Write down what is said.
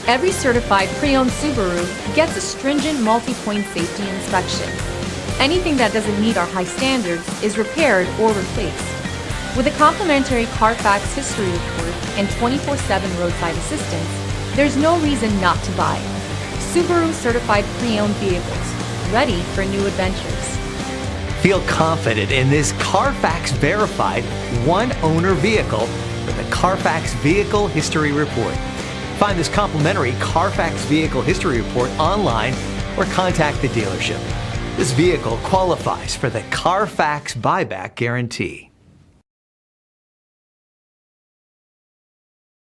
Every certified pre-owned Subaru gets a stringent multi-point safety inspection. Anything that doesn't meet our high standards is repaired or replaced. With a complimentary CarFax history report and 24/7 roadside assistance, there's no reason not to buy. Subaru Certified Pre-Owned Vehicles, ready for new adventures. Feel confident in this CarFax verified one-owner vehicle with a CarFax Vehicle History Report. Find this complimentary CarFax Vehicle History Report online or contact the dealership. This vehicle qualifies for the CarFax buyback guarantee.